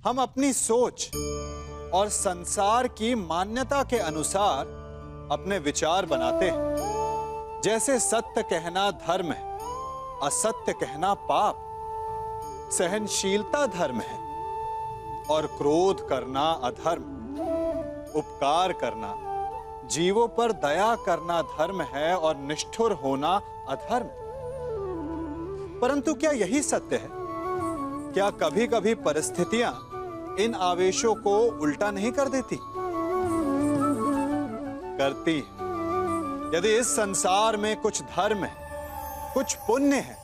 हम अपनी सोच और संसार की मान्यता के अनुसार अपने विचार बनाते हैं। जैसे सत्य कहना धर्म है, असत्य कहना पाप, सहनशीलता धर्म है और क्रोध करना अधर्म, उपकार करना, जीवों पर दया करना धर्म है और निष्ठुर होना अधर्म। परंतु क्या यही सत्य है? क्या कभी कभी परिस्थितियां इन आवेशों को उल्टा नहीं कर देती? करती है। यदि इस संसार में कुछ धर्म है, कुछ पुण्य है,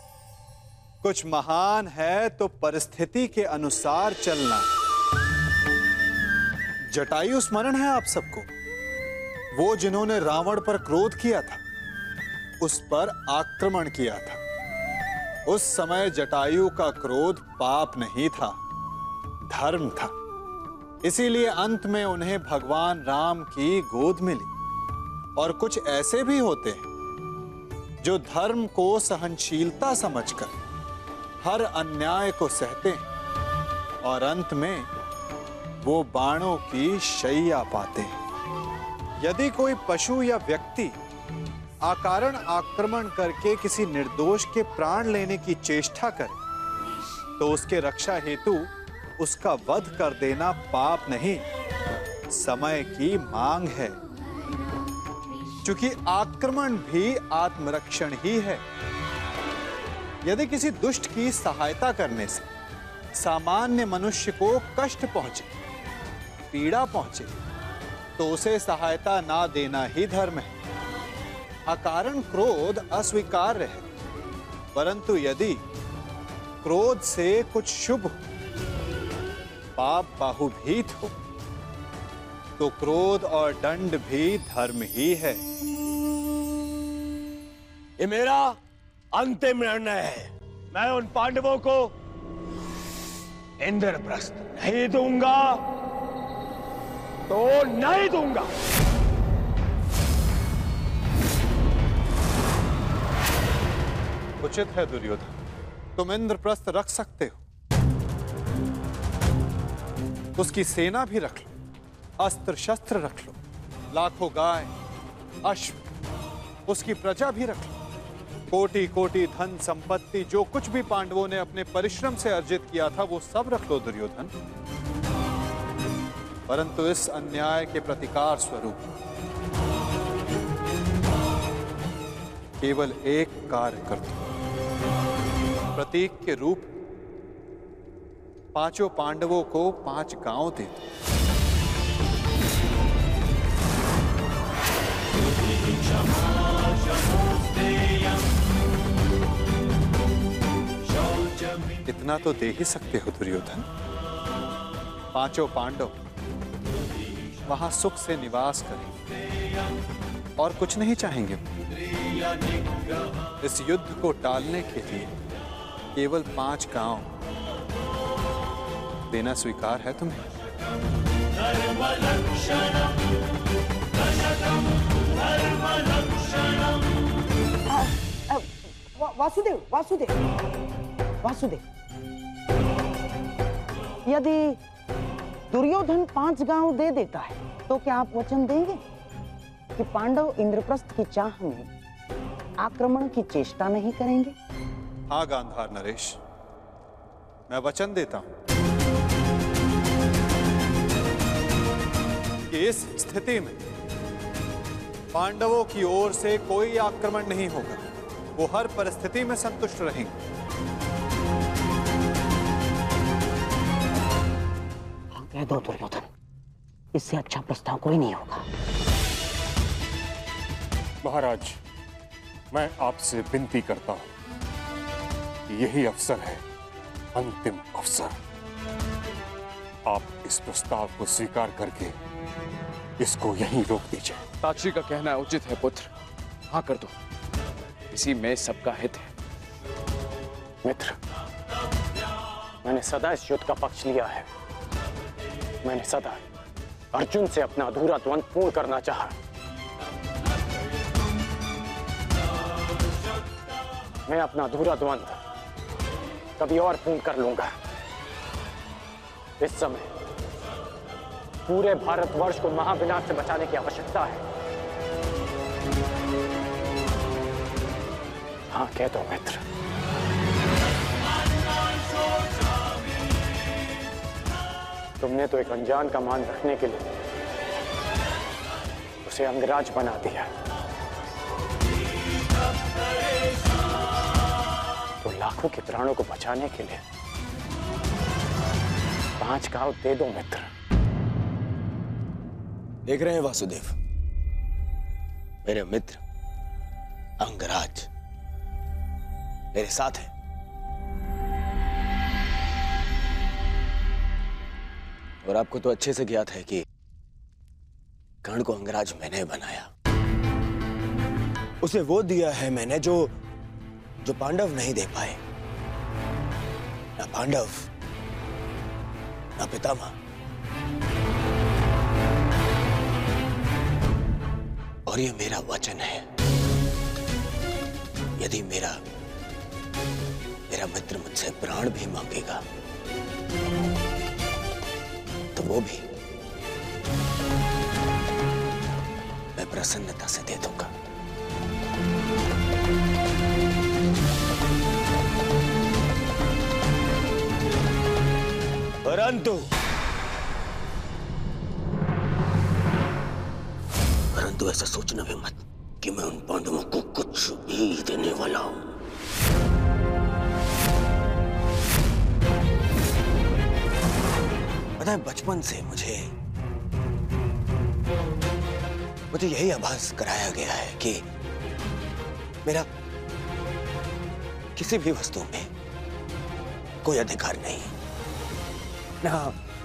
कुछ महान है, तो परिस्थिति के अनुसार चलना। जटायु स्मरण है आप सबको, वो जिन्होंने रावण पर क्रोध किया था, उस पर आक्रमण किया था। उस समय जटायु का क्रोध पाप नहीं था, धर्म था। इसीलिए अंत में उन्हें भगवान राम की गोद मिली। और कुछ ऐसे भी होते हैं जो धर्म को सहनशीलता समझकर हर अन्याय को सहते हैं और अंत में वो बाणों की शैया पाते हैं। यदि कोई पशु या व्यक्ति अकारण आक्रमण करके किसी निर्दोष के प्राण लेने की चेष्टा करे, तो उसके रक्षा हेतु उसका वध कर देना पाप नहीं, समय की मांग है। क्योंकि आक्रमण भी आत्मरक्षण ही है। यदि किसी दुष्ट की सहायता करने से सामान्य मनुष्य को कष्ट पहुंचे, पीड़ा पहुंचे, तो उसे सहायता ना देना ही धर्म है। अकारण क्रोध अस्वीकार्य है, परंतु यदि क्रोध से कुछ शुभ हो, पाप बाहुभीत हो, तो क्रोध और दंड भी धर्म ही है। ये मेरा अंतिम निर्णय है। मैं उन पांडवों को इंद्रप्रस्थ नहीं दूंगा तो नहीं दूंगा। उचित है दुर्योधन, तुम इंद्रप्रस्थ रख सकते हो। उसकी सेना भी रख लो, अस्त्र शस्त्र रख लो, लाखों गाय, अश्व, उसकी प्रजा भी रख लो, कोटि कोटि धन संपत्ति, जो कुछ भी पांडवों ने अपने परिश्रम से अर्जित किया था वो सब रख लो दुर्योधन। परंतु इस अन्याय के प्रतिकार स्वरूप केवल एक कार्य कर दो। प्रतीक के रूप पांचों पांडवों को 5 गांव दे दो। इतना तो दे ही सकते हो दुर्योधन। 5 पांडव वहां सुख से निवास करें और कुछ नहीं चाहेंगे। इस युद्ध को टालने के लिए केवल 5 गांव देना स्वीकार है तुम्हें? वासुदेव, वासुदेव, वासुदेव, यदि दुर्योधन 5 गांव दे देता है तो क्या आप वचन देंगे कि पांडव इंद्रप्रस्थ की चाह में आक्रमण की चेष्टा नहीं करेंगे? हाँ गांधार नरेश, मैं वचन देता हूं कि इस स्थिति में पांडवों की ओर से कोई आक्रमण नहीं होगा। वो हर परिस्थिति में संतुष्ट रहेंगे। कह दो दुर्योधन, इससे अच्छा प्रस्ताव कोई नहीं होगा। महाराज, मैं आपसे विनती करता हूं, यही अवसर है, अंतिम अवसर। आप इस प्रस्ताव को स्वीकार करके इसको यहीं रोक दीजिए। ताक्षी का कहना उचित है पुत्र, हाँ कर दो, इसी में सबका हित है। मित्र, मैंने सदा इस युद्ध का पक्ष लिया है। मैंने सदा अर्जुन से अपना अधूरा द्वंद्व पूर्ण करना चाहा। मैं अपना अधूरा द्वंद्व कभी और पूर्ण कर लूंगा। इस समय पूरे भारतवर्ष को महाविनाश से बचाने की आवश्यकता है। हाँ कह दो मित्र। तुमने तो एक अनजान का मान रखने के लिए उसे अंगराज बना दिया, तो लाखों के प्राणों को बचाने के लिए 5 गांव दे दो मित्र। देख रहे हैं वासुदेव, मेरे मित्र अंगराज मेरे साथ है। और आपको तो अच्छे से ज्ञात है कि कर्ण को अंगराज मैंने बनाया। उसे वो दिया है मैंने जो पांडव नहीं दे पाए, ना पांडव ना पितामह। और ये मेरा वचन है, यदि मेरा मित्र मुझसे प्राण भी मांगेगा तो वो भी मैं प्रसन्नता से दे दूंगा। परंतु ऐसा सोचना भी मत कि मैं उन पांडवों को कुछ भी देने वाला हूं। पता है, बचपन से मुझे यही आभास कराया गया है कि मेरा किसी भी वस्तु में कोई अधिकार नहीं, ना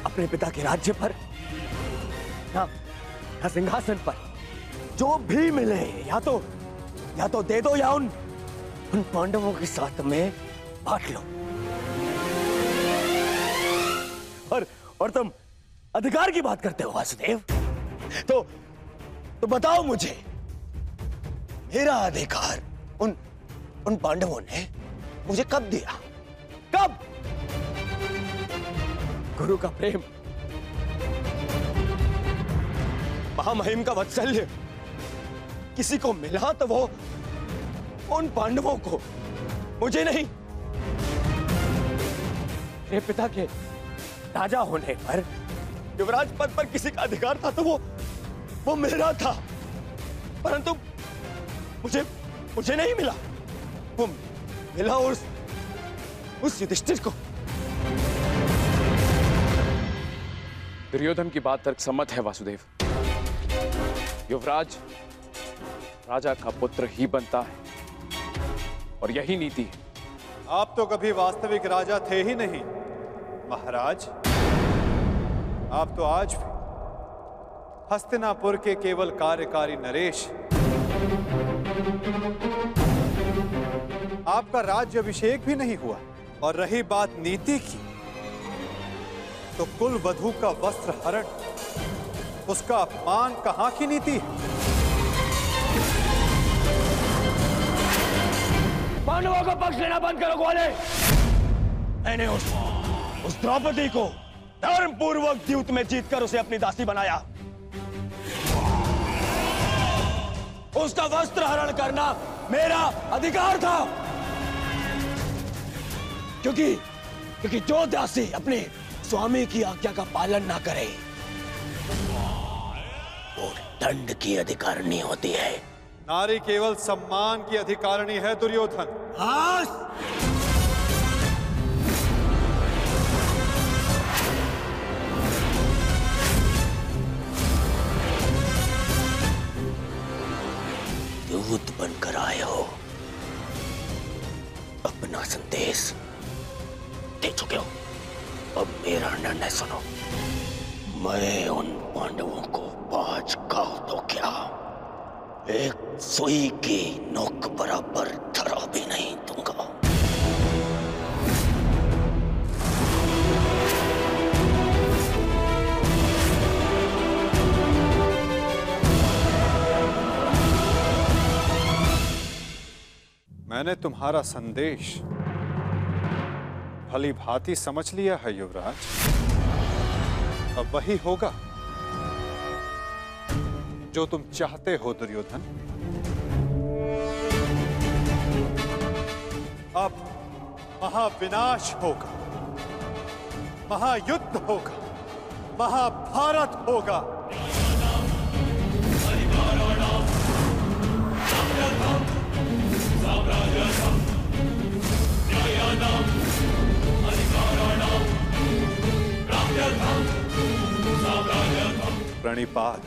अपने पिता के राज्य पर, ना सिंहासन पर। जो भी मिले या तो दे दो या उन पांडवों के साथ में बांट लो। और तुम अधिकार की बात करते हो वासुदेव, तो बताओ मुझे, मेरा अधिकार उन पांडवों ने मुझे कब दिया? कब? गुरु का प्रेम, महामहिम का वात्सल्य किसी को मिला तो वो उन पांडवों को, मुझे नहीं। मेरे पिता के राजा होने पर, युवराज पद पर किसी का अधिकार था तो वो मेरा था, परंतु मुझे नहीं मिला। वो मिला उस युधिष्ठिर को। दुर्योधन की बात तर्क सम्मत है वासुदेव। युवराज राजा का पुत्र ही बनता है और यही नीति है। आप तो कभी वास्तविक राजा थे ही नहीं महाराज। आप तो आज भी हस्तिनापुर के केवल कार्यकारी नरेश। आपका राज्य अभिषेक भी नहीं हुआ। और रही बात नीति की, तो कुल वधू का वस्त्र हरण, उसका अपमान कहां की नीति है? पांडवों का पक्ष लेना बंद करो ग्वाले। मैंने उस द्रौपदी को धर्म पूर्वक द्यूत में जीतकर उसे अपनी दासी बनाया। उसका वस्त्र हरण करना मेरा अधिकार था, क्योंकि जो दासी अपने स्वामी की आज्ञा का पालन ना करे वो दंड की अधिकारिणी होती है। नारी केवल सम्मान की अधिकारिणी है दुर्योधन। हाँ, दूत बनकर आए हो, अपना संदेश दे चुके हो। अब मेरा निर्णय सुनो। मैं उन पांडवों को 5 गांव तो क्या, एक सुई की नोक बराबर धरा भी नहीं दूंगा। मैंने तुम्हारा संदेश भली भांति समझ लिया है युवराज। अब वही होगा जो तुम चाहते हो दुर्योधन। अब महाविनाश होगा, महायुद्ध होगा, महाभारत होगा। प्रणिपात।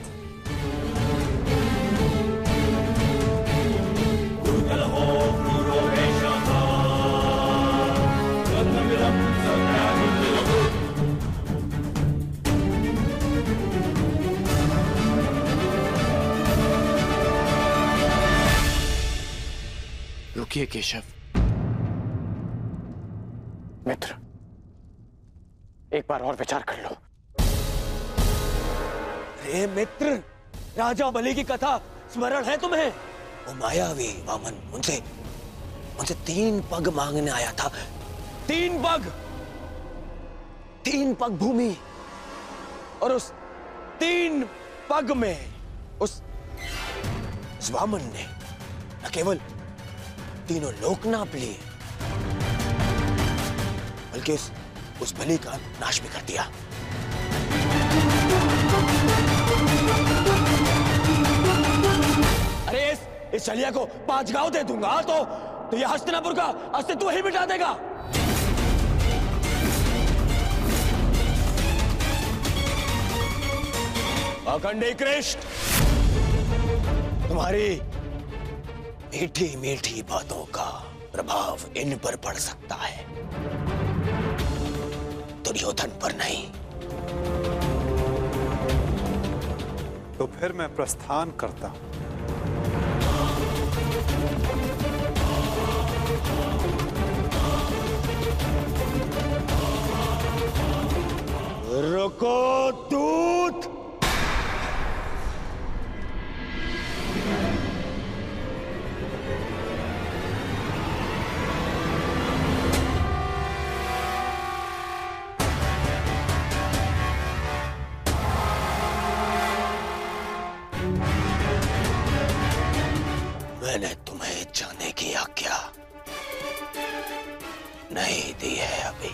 रुकिए केशव। मित्र, एक बार और विचार कर लो। अरे मित्र, राजा बलि की कथा स्मरण है तुम्हें? वो मायावी वामन उनसे 3 पग मांगने आया था। 3 पग, 3 पग भूमि, और उस 3 पग में उस वामन ने न केवल तीनों लोक नाप लिए, बल्कि उस बलि का नाश भी कर दिया। अरे इस छलिया को 5 गांव दे दूंगा तो यह हस्तिनापुर का अस्तित्व ही मिटा देगा। अखंडी कृष्ण, तुम्हारी मीठी मीठी बातों का प्रभाव इन पर पड़ सकता है, दुर्योधन पर नहीं। तो फिर मैं प्रस्थान करता हूं। रुको दूत। मैंने तुम्हें जाने की आज्ञा नहीं दी है अभी।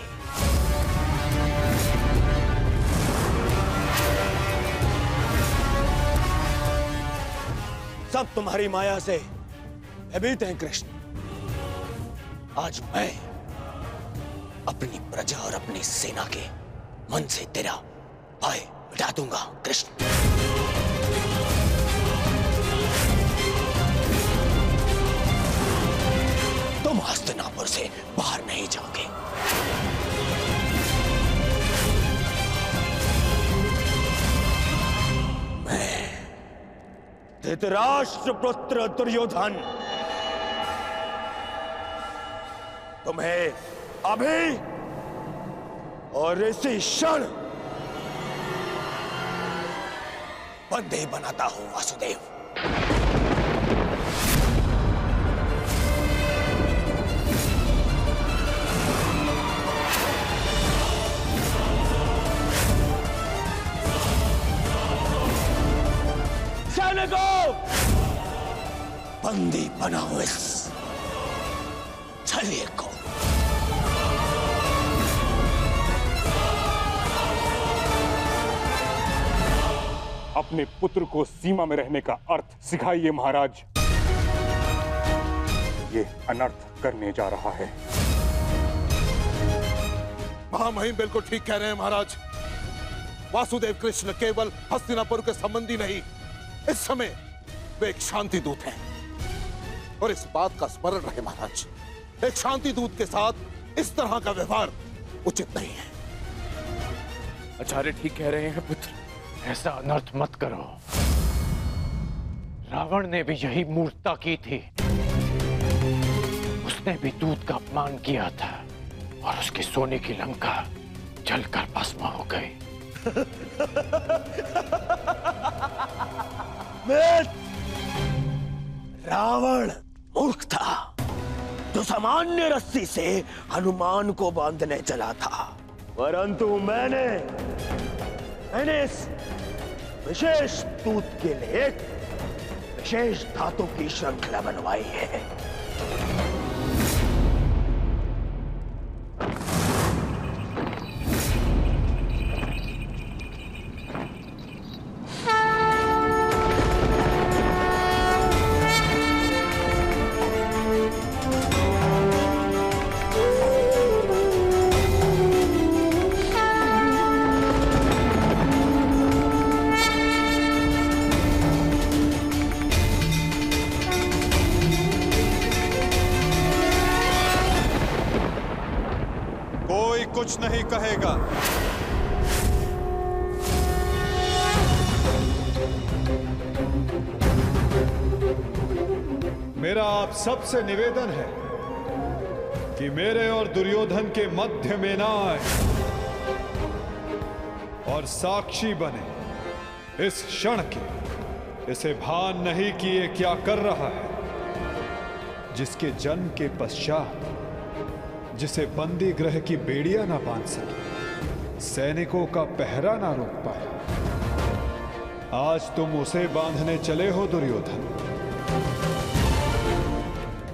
सब तुम्हारी माया से भयभीत हैं कृष्ण। आज मैं अपनी प्रजा और अपनी सेना के मन से तेरा भय मिटा दूंगा कृष्ण। तुम हस्तिनापुर से बाहर नहीं जाओगे। मैं धृतराष्ट्र पुत्र दुर्योधन तुम्हें अभी और इसी क्षण बंदी बनाता हूं वासुदेव। सैनिकों, बंदी बनाओ इस छलिए को। अपने पुत्र को सीमा में रहने का अर्थ सिखाइए महाराज। ये अनर्थ करने जा रहा है। महामहिम बिल्कुल ठीक कह रहे हैं महाराज। वासुदेव कृष्ण केवल हस्तिनापुर के संबंधी नहीं, इस समय वे एक शांति दूत हैं। और इस बात का स्मरण रहे महाराज, एक शांति दूत के साथ इस तरह का व्यवहार उचित नहीं है। आचार्य ठीक कह रहे हैं पुत्र, ऐसा अनर्थ मत करो। रावण ने भी यही मूर्खता की थी। उसने भी दूत का अपमान किया था और उसकी सोने की लंका जलकर भस्म हो गई। रावण मूर्ख था जो सामान्य रस्सी से हनुमान को बांधने चला था, परंतु मैंने मैंने इस विशेष दूत के लिए एक विशेष धातु की श्रृंखला बनवाई है। कोई कुछ नहीं कहेगा। मेरा आप सबसे निवेदन है कि मेरे और दुर्योधन के मध्य में ना आए और साक्षी बने इस क्षण के। इसे भान नहीं कि ये क्या कर रहा है, जिसके जन्म के पश्चात जिसे बंदी गृह की बेड़ियां ना बांध सके, सैनिकों का पहरा ना रोक पाए, आज तुम उसे बांधने चले हो दुर्योधन।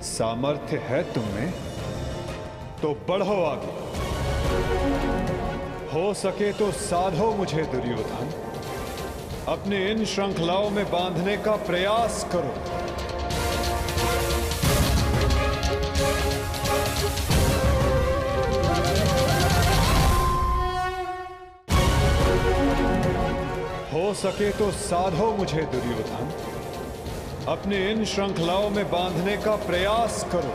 सामर्थ्य है तुम में तो बढ़ो आगे, हो सके तो साधो मुझे दुर्योधन, अपने इन श्रृंखलाओं में बांधने का प्रयास करो। हो सके तो साधो मुझे दुर्योधन, अपने इन श्रृंखलाओं में बांधने का प्रयास करो।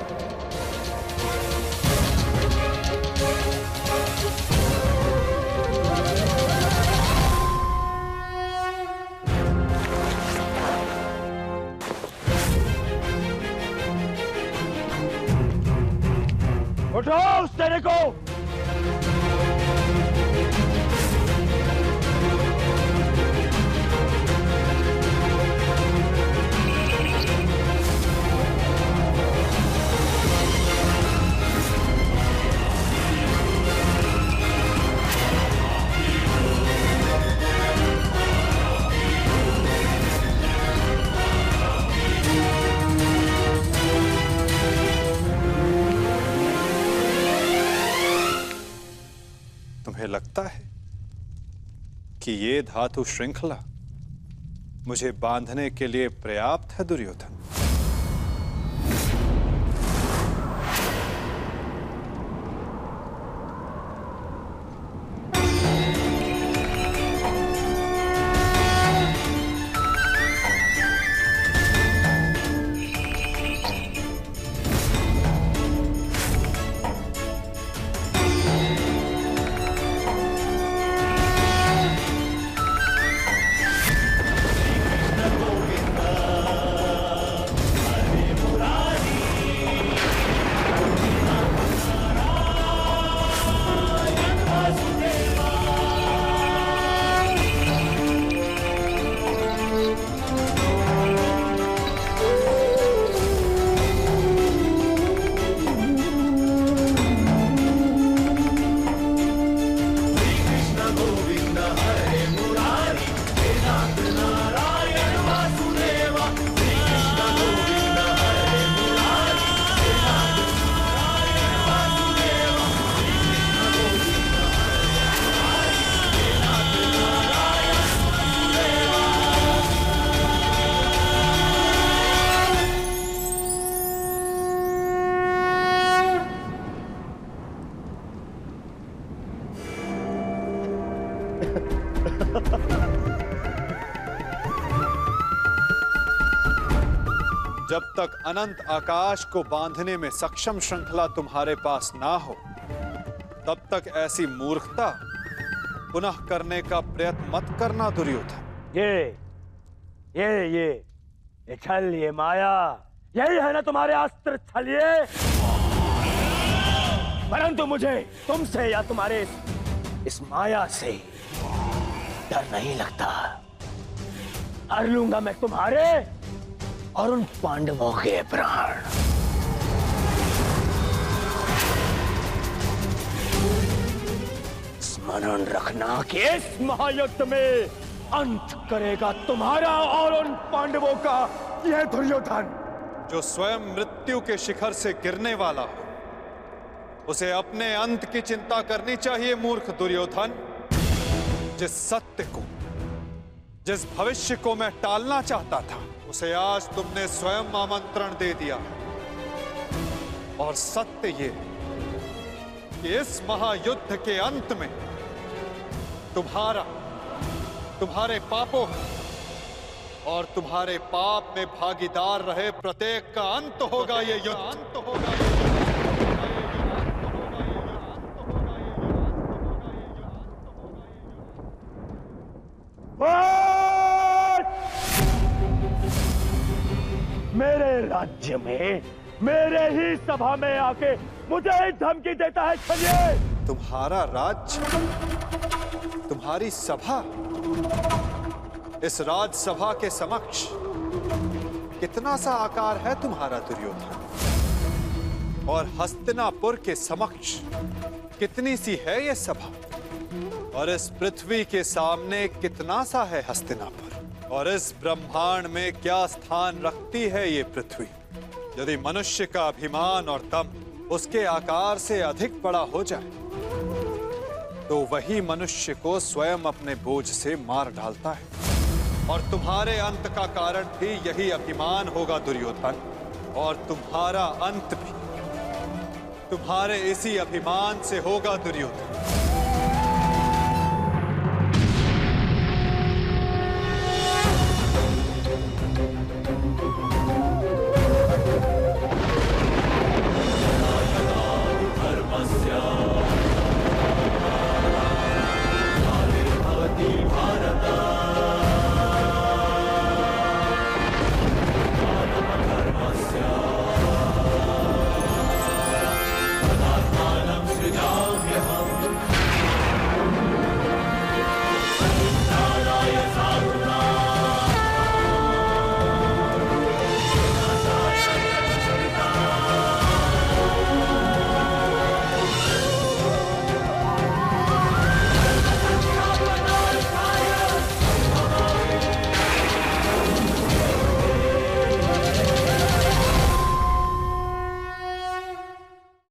उठो उस तेरे को। तुम्हें लगता है कि ये धातु श्रृंखला मुझे बांधने के लिए पर्याप्त है दुर्योधन? जब तक अनंत आकाश को बांधने में सक्षम श्रृंखला तुम्हारे पास ना हो, तब तक ऐसी मूर्खता पुनः करने का प्रयत्न मत करना दुर्योधन। ये छल, ये माया, यही है ना तुम्हारे अस्त्र छलिए। परंतु मुझे तुमसे या तुम्हारे इस माया से डर नहीं लगता। हर लूंगा मैं तुम्हारे और उन पांडवों के प्राण। इस स्मरण रखना कि इस महायुद्ध में अंत करेगा तुम्हारा और उन पांडवों का यह दुर्योधन। जो स्वयं मृत्यु के शिखर से गिरने वाला हो, उसे अपने अंत की चिंता करनी चाहिए मूर्ख दुर्योधन। जिस सत्य को, जिस भविष्य को मैं टालना चाहता था, उसे आज तुमने स्वयं आमंत्रण दे दिया। और सत्य ये कि इस महायुद्ध के अंत में तुम्हारे पापों और तुम्हारे पाप में भागीदार रहे प्रत्येक का अंत होगा ये युद्ध। अंत होगा ये युद्ध। मेरे राज्य में, मेरे ही सभा में आके मुझे ही धमकी देता है छलिए। तुम्हारा राज्य, तुम्हारी सभा, इस राजसभा के समक्ष कितना सा आकार है तुम्हारा दुर्योधन, और हस्तिनापुर के समक्ष कितनी सी है ये सभा, और इस पृथ्वी के सामने कितना सा है हस्तिनापुर, और इस ब्रह्मांड में क्या स्थान रखती है ये पृथ्वी। यदि मनुष्य का अभिमान और दम उसके आकार से अधिक बड़ा हो जाए, तो वही मनुष्य को स्वयं अपने बोझ से मार डालता है। और तुम्हारे अंत का कारण भी यही अभिमान होगा दुर्योधन, और तुम्हारा अंत भी तुम्हारे इसी अभिमान से होगा दुर्योधन।